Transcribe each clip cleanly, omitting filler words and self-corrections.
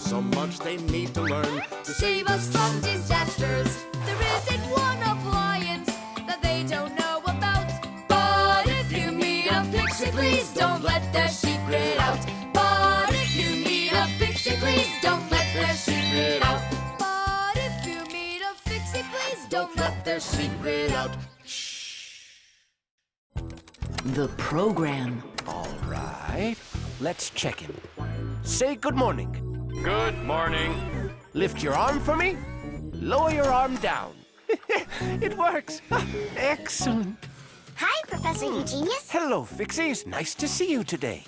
so much they need to learn. To save us from disasters, there isn't one appliance that they don't know about. But if you meet a Fixie, please don't let their secret out. But if you meet a Fixie, please don't let their secret out. But if you meet a Fixie, please don't let their secret out. The program. All right, let's check in. Say good morning. Good morning. Lift your arm for me. Lower your arm down. It works. Excellent. Hi, Professor Eugenius. Hello, Fixies. Nice to see you today.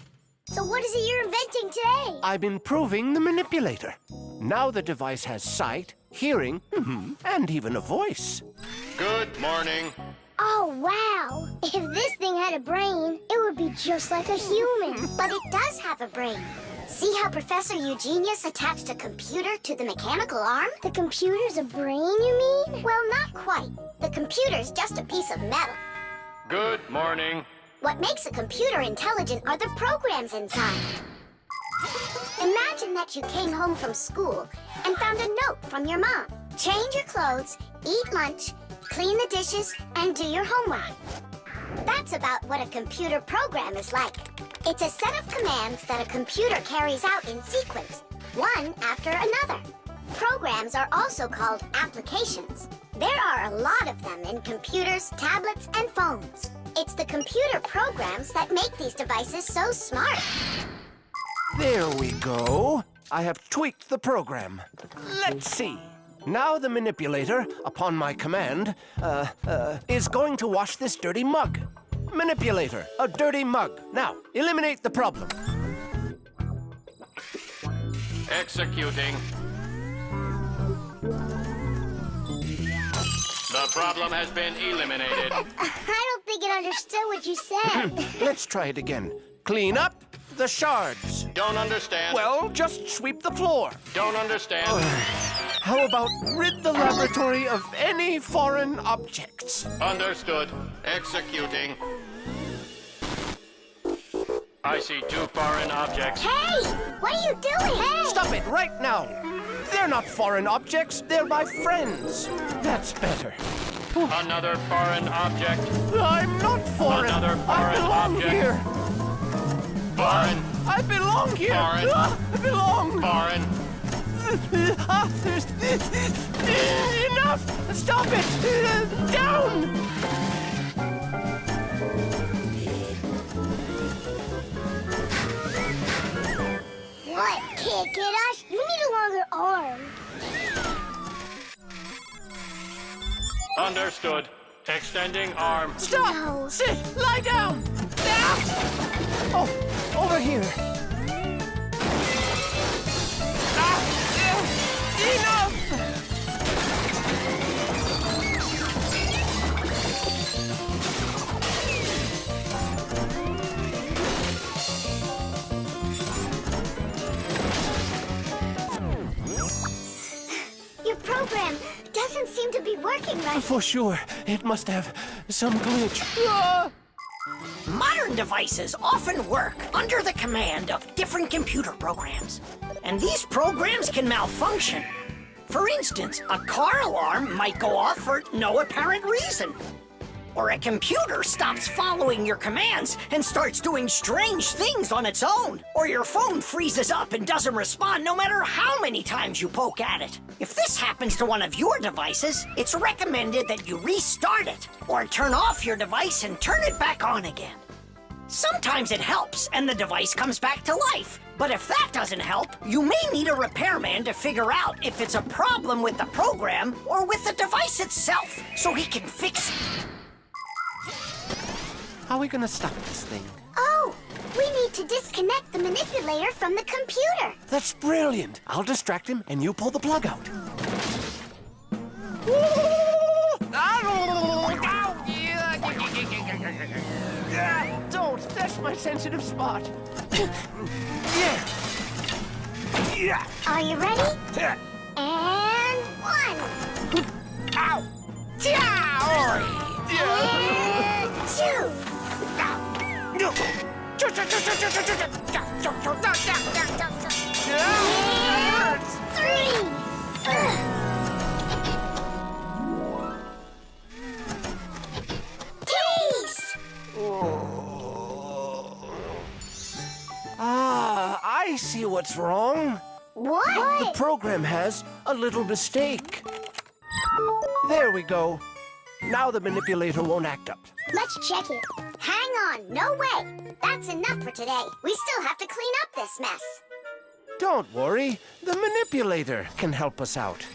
So what is it you're inventing today? I'm improving the manipulator. Now the device has sight, hearing, and even a voice. Good morning. Oh, wow. If this thing had a brain, it would be just like a human. But it does have a brain. See how Professor Eugenius attached a computer to the mechanical arm? The computer's a brain, you mean? Well, not quite. The computer's just a piece of metal. Good morning. What makes a computer intelligent are the programs inside. Imagine that you came home from school and found a note from your mom. Change your clothes, eat lunch, clean the dishes, and do your homework. That's about what a computer program is like. It's a set of commands that a computer carries out in sequence, one after another. Programs are also called applications. There are a lot of them in computers, tablets, and phones. It's the computer programs that make these devices so smart. There we go. I have tweaked the program. Let's see. Now the manipulator, upon my command, is going to wash this dirty mug. Manipulator, a dirty mug. Now, eliminate the problem. Executing. The problem has been eliminated. I don't think it understood what you said. Let's try it again. Clean up the shards. Don't understand. Well, just sweep the floor. Don't understand. How about rid the laboratory of any foreign objects? Understood. Executing. I see 2 foreign objects. Hey! What are you doing? Hey! Stop it right now! They're not foreign objects, they're my friends. That's better. Another foreign object. I'm not foreign. Another I foreign belong object. here. Foreign. I belong here. Foreign. I belong. Foreign. Enough! Stop it! Down! What? Can't get us? You need a longer arm. Understood. Extending arm. Stop! No. Sit! Lie down! Ah! Oh, over here. Enough! Your program doesn't seem to be working right. For sure, it must have some glitch. Ah! Modern devices often work under the command of different computer programs. And these programs can malfunction. For instance, a car alarm might go off for no apparent reason. Or a computer stops following your commands and starts doing strange things on its own. Or your phone freezes up and doesn't respond no matter how many times you poke at it. If this happens to one of your devices, it's recommended that you restart it or turn off your device and turn it back on again. Sometimes it helps and the device comes back to life. But if that doesn't help, you may need a repairman to figure out if it's a problem with the program or with the device itself, so he can fix it. How are we gonna stop this thing? Oh, we need to disconnect the manipulator from the computer. That's brilliant. I'll distract him and you pull the plug out. Don't! That's my sensitive spot. Yeah. Are you ready? And 1. Ow! And 2. No! I see what's wrong. What? The program has a little mistake. There we go. Now the manipulator won't act up. Let's check it. Hang on, no way. That's enough for today. We still have to clean up this mess. Don't worry, the manipulator can help us out.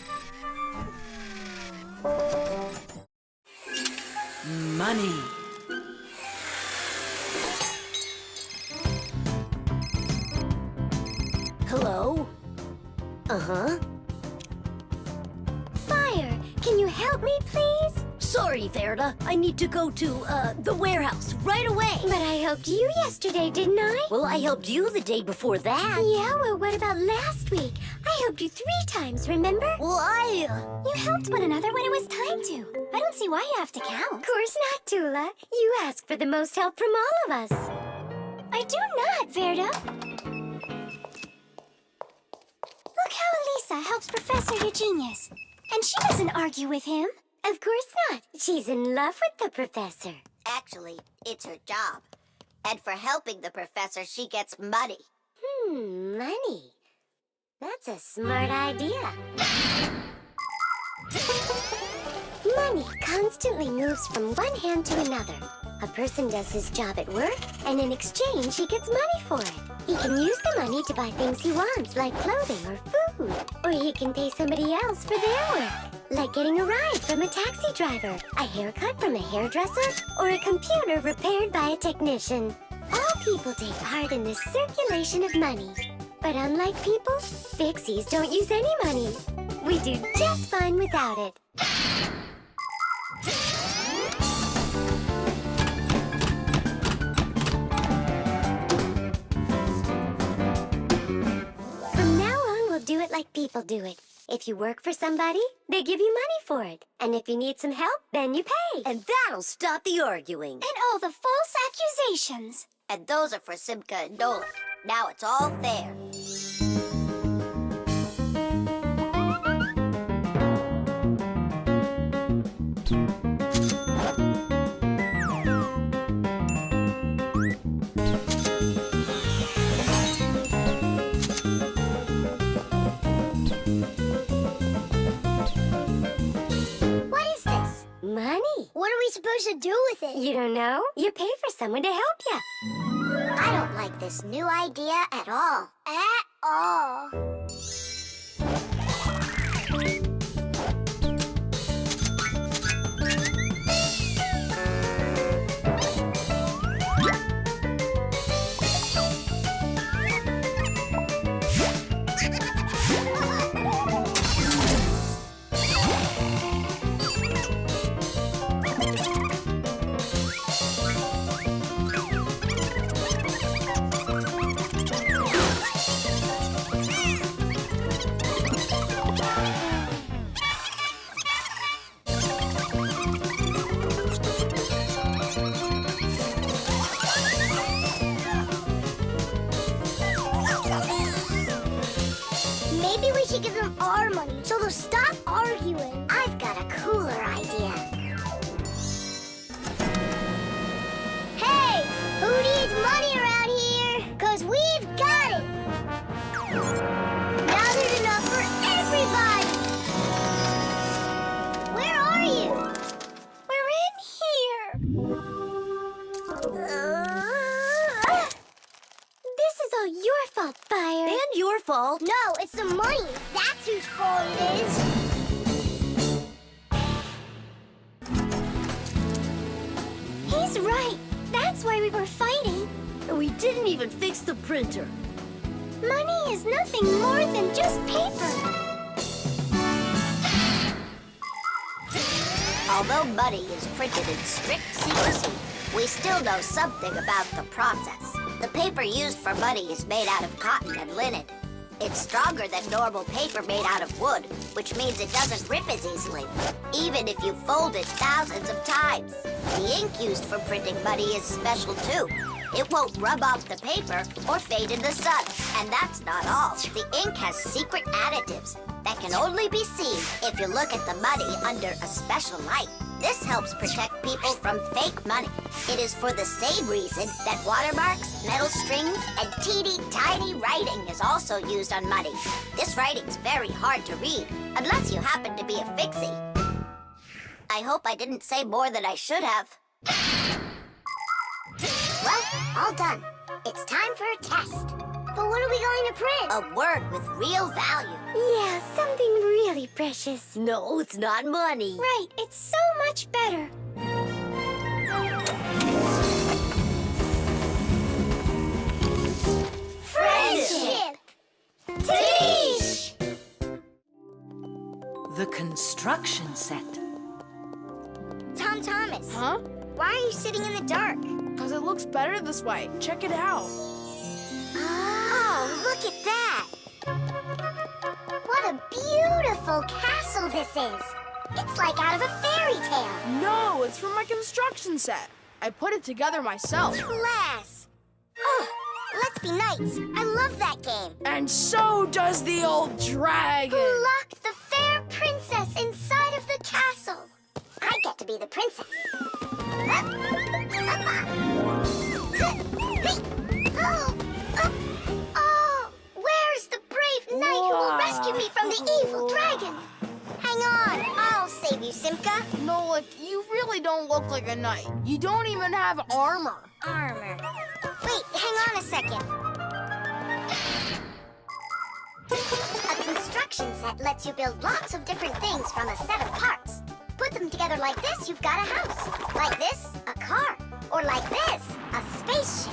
Money. Hello? Uh-huh. Fire, can you help me, please? Sorry, Verda. I need to go to, the warehouse right away. But I helped you yesterday, didn't I? Well, I helped you the day before that. Yeah, well, what about last week? I helped you 3 times, remember? Well, You helped one another when it was time to. I don't see why you have to count. Of course not, Tula. You ask for the most help from all of us. I do not, Verda. Look how Elisa helps Professor Eugenius. And she doesn't argue with him. Of course not. She's in love with the professor. Actually, it's her job. And for helping the professor, she gets money. Money. That's a smart idea. Money constantly moves from one hand to another. A person does his job at work, and in exchange, he gets money for it. He can use the money to buy things he wants, like clothing or food. Or he can pay somebody else for their work, like getting a ride from a taxi driver, a haircut from a hairdresser, or a computer repaired by a technician. All people take part in this circulation of money. But unlike people, Fixies don't use any money. We do just fine without it. From now on, we'll do it like people do it. If you work for somebody, they give you money for it. And if you need some help, then you pay. and that'll stop the arguing. And all the false accusations. And those are for Simka and Nolik. Now it's all fair. What is this? Money. What are we supposed to do with it? You don't know? You pay for someone to help you. I don't like this new idea at all. At all. Maybe we should give them our money so they'll stop arguing. I've got a cooler idea. Hey, who needs money around here? 'Cause we've got it. Now there's enough for everybody. Where are you? We're in here. This is all your fault, Fire. And your fault. No, it's the money. That's whose fault it is. He's right. That's why we were fighting. And we didn't even fix the printer. Money is nothing more than just paper. Although money is printed in strict secrecy, we still know something about the process. The paper used for money is made out of cotton and linen. It's stronger than normal paper made out of wood, which means it doesn't rip as easily, even if you fold it thousands of times. The ink used for printing money is special too. It won't rub off the paper or fade in the sun. And that's not all. The ink has secret additives that can only be seen if you look at the money under a special light. This helps protect people from fake money. It is for the same reason that watermarks, metal strings, and teeny-tiny writing is also used on money. This writing's very hard to read, unless you happen to be a Fixie. I hope I didn't say more than I should have. Well, all done. It's time for a test. But what are we going to print? A word with real value. Yeah, something really precious. No, it's not money. Right, it's so much better. Friendship! Teach! The construction set. Tom Thomas. Huh? Why are you sitting in the dark? Because it looks better this way. Check it out. Oh, look at that! What a beautiful castle this is! It's like out of a fairy tale. No, it's from my construction set. I put it together myself. Class! Oh, let's be knights. I love that game. And so does the old dragon. Who locked the fair princess inside of the castle? I get to be the princess. Oh, where's the brave knight who will rescue me from the evil dragon? Hang on, I'll save you, Simka. Nolik, you really don't look like a knight. You don't even have armor. Armor. Wait, hang on a second. A construction set lets you build lots of different things from a set of parts. Put them together like this, you've got a house. Like this, a car. Or like this, a spaceship.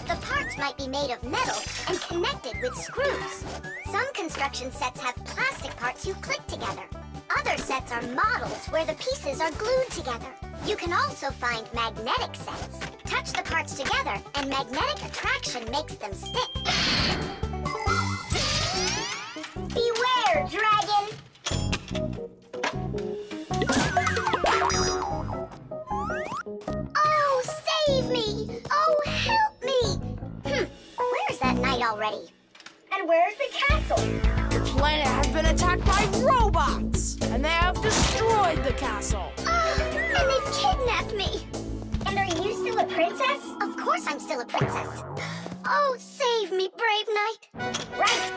The parts might be made of metal and connected with screws. Some construction sets have plastic parts you click together. Other sets are models where the pieces are glued together. You can also find magnetic sets. Touch the parts together and magnetic attraction makes them stick. Beware, dragon! Oh, save me! Oh, help me! Where's that knight already? And where's the castle? The planet has been attacked by robots, and they have destroyed the castle. And they've kidnapped me. And are you still a princess? Of course I'm still a princess. Oh, save me, brave knight. Right.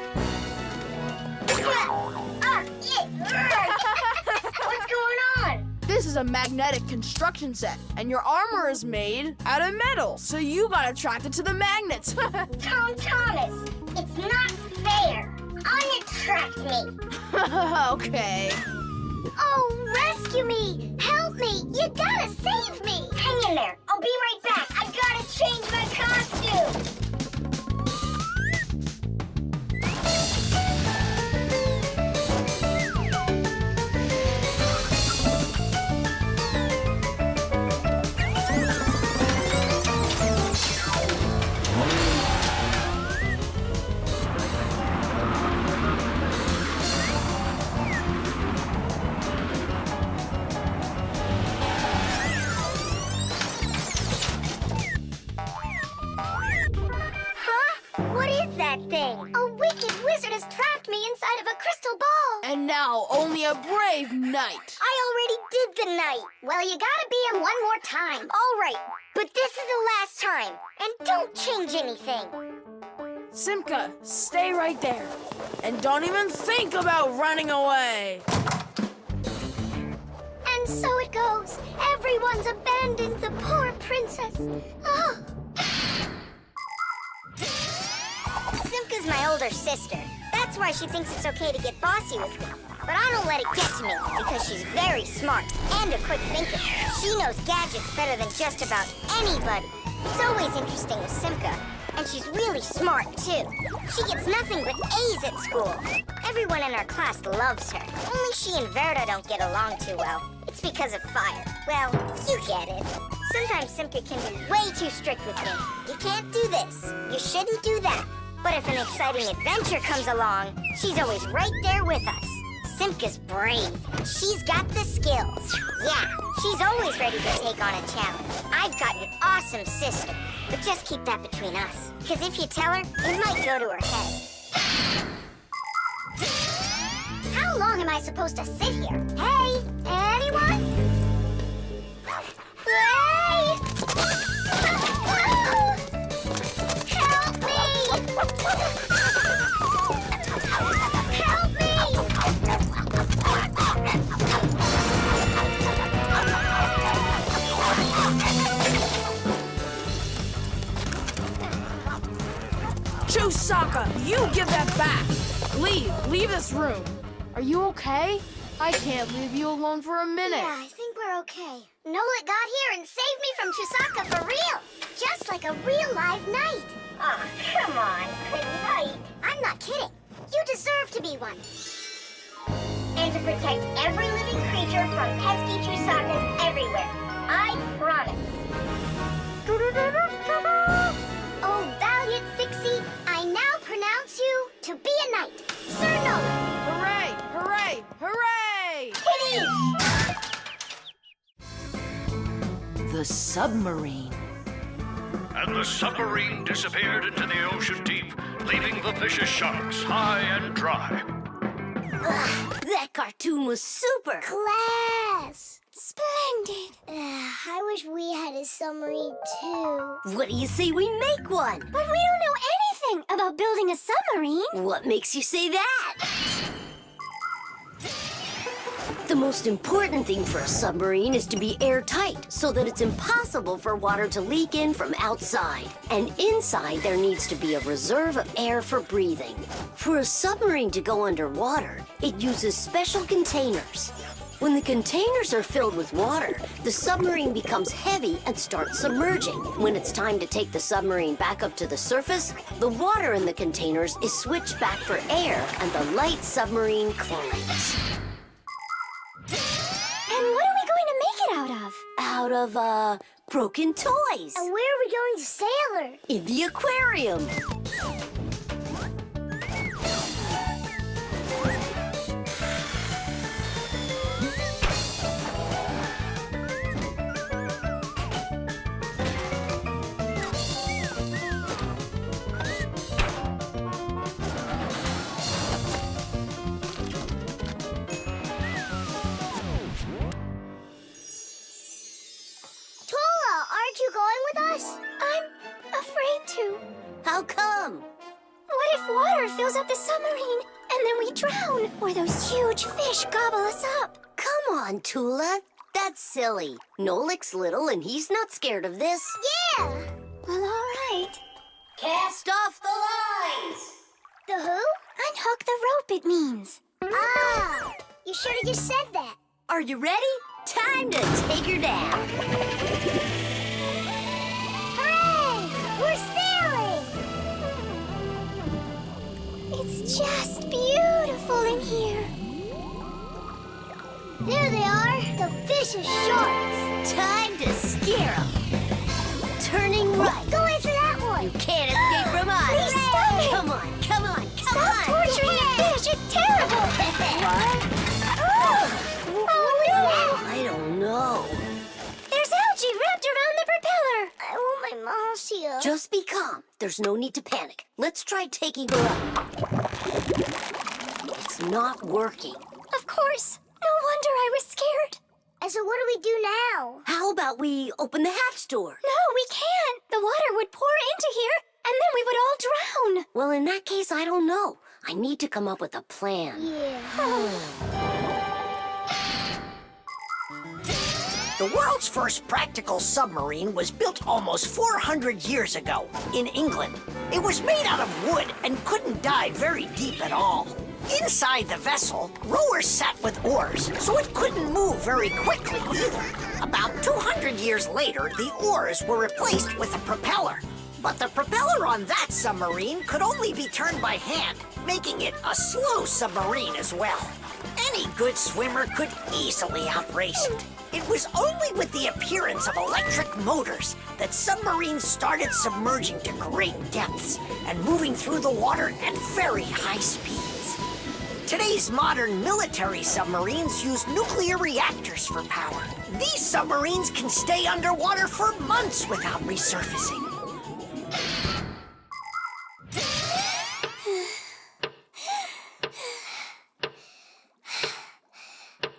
What's going on? This is a magnetic construction set, and your armor is made out of metal, so you got attracted to the magnets. Tom Thomas, it's not fair. Unattract me. Okay. Oh, rescue me! Help me! You gotta save me! Hang in there. I'll be right back. I gotta change my costume. Thing. A wicked wizard has trapped me inside of a crystal ball. And now only a brave knight. I already did the knight. Well, you gotta be him one more time. All right, but this is the last time. And don't change anything. Simka, stay right there. And don't even think about running away. And so it goes. Everyone's abandoned the poor princess. Oh. Simka's my older sister. That's why she thinks it's okay to get bossy with me. But I don't let it get to me because she's very smart and a quick thinker. She knows gadgets better than just about anybody. It's always interesting with Simka. And she's really smart, too. She gets nothing but A's at school. Everyone in our class loves her. Only she and Verda don't get along too well. It's because of fire. Well, you get it. Sometimes Simka can be way too strict with me. You can't do this. You shouldn't do that. But if an exciting adventure comes along, she's always right there with us. Simka's brave. She's got the skills. Yeah, she's always ready to take on a challenge. I've got an awesome sister. But just keep that between us. Because if you tell her, it might go to her head. How long am I supposed to sit here? Hey, anyone? Chusaka, you give that back. Leave this room. Are you okay? I can't leave you alone for a minute. Yeah, I think we're okay. Nolik got here and saved me from Chusaka for real. Just like a real live knight. Oh, come on, good night. I'm not kidding. You deserve to be one. And to protect every living creature from pesky Chusakas everywhere. I promise. Oh, valiant Fixie, I now pronounce you to be a knight. Sir Nolik. Hooray! Hooray! Hooray! The submarine. And the submarine disappeared into the ocean deep, leaving the vicious sharks high and dry. That cartoon was super. Class. Splendid. I wish we had a submarine too. What do you say we make one? But we don't know anything about building a submarine. What makes you say that? The most important thing for a submarine is to be airtight so that it's impossible for water to leak in from outside. And inside there needs to be a reserve of air for breathing. For a submarine to go underwater, it uses special containers. When the containers are filled with water, the submarine becomes heavy and starts submerging. When it's time to take the submarine back up to the surface, the water in the containers is switched back for air and the light submarine climbs. And what are we going to make it out of? Out of, broken toys. And where are we going to sail her? In the aquarium. Aren't you going with us? I'm afraid to. How come? What if water fills up the submarine and then we drown? Or those huge fish gobble us up? Come on, Tula. That's silly. Nolik's little and he's not scared of this. Yeah! Well, all right. Cast off the lines! The who? Unhook the rope, it means. Ah! You should have just said that. Are you ready? Time to take her down. We're sailing! It's just beautiful in here. There they are, the vicious sharks. Time to scare them. Turning right. Go after that one. You can't escape from us. Please stop it. Come on, come on, come Stop on. torturing the fish. It's terrible. What? Oh, no. I don't know. There's algae wrapped around the propeller. I want my Marcia. Just be calm. There's no need to panic. Let's try taking her up. It's not working. Of course. No wonder I was scared. And so what do we do now? How about we open the hatch door? No, we can't. The water would pour into here, and then we would all drown. Well, in that case, I don't know. I need to come up with a plan. Yeah. The world's first practical submarine was built almost 400 years ago in England. It was made out of wood and couldn't dive very deep at all. Inside the vessel, rowers sat with oars, so it couldn't move very quickly either. About 200 years later, the oars were replaced with a propeller. But the propeller on that submarine could only be turned by hand, making it a slow submarine as well. Any good swimmer could easily outrace it. It was only with the appearance of electric motors that submarines started submerging to great depths and moving through the water at very high speeds. Today's modern military submarines use nuclear reactors for power. These submarines can stay underwater for months without resurfacing.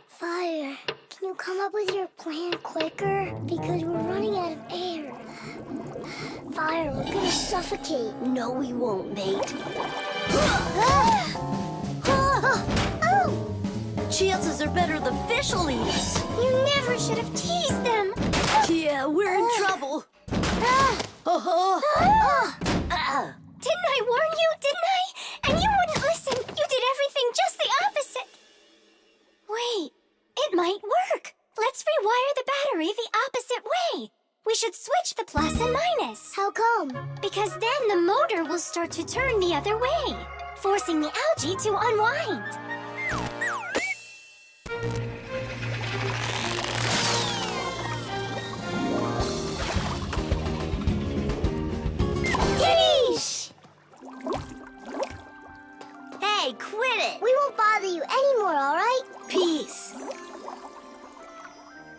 Fire, can you come up with your plan quicker? Because we're running out of air. Fire, we're gonna suffocate. No, we won't, mate. Chances are better the fish will eat us. You never should have teased them. Yeah, we're in trouble. Didn't I warn opposite way. We should switch the plus and minus. How come? Because then the motor will start to turn the other way, forcing the algae to unwind. Dinesh! Hey, quit it! We won't bother you anymore, all right? Peace.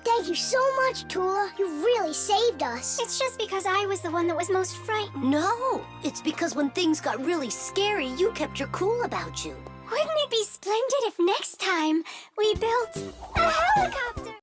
Thank you so much, Tula. You really saved us. It's just because I was the one that was most frightened. No, it's because when things got really scary, you kept your cool about you. Wouldn't it be splendid if next time we built a helicopter?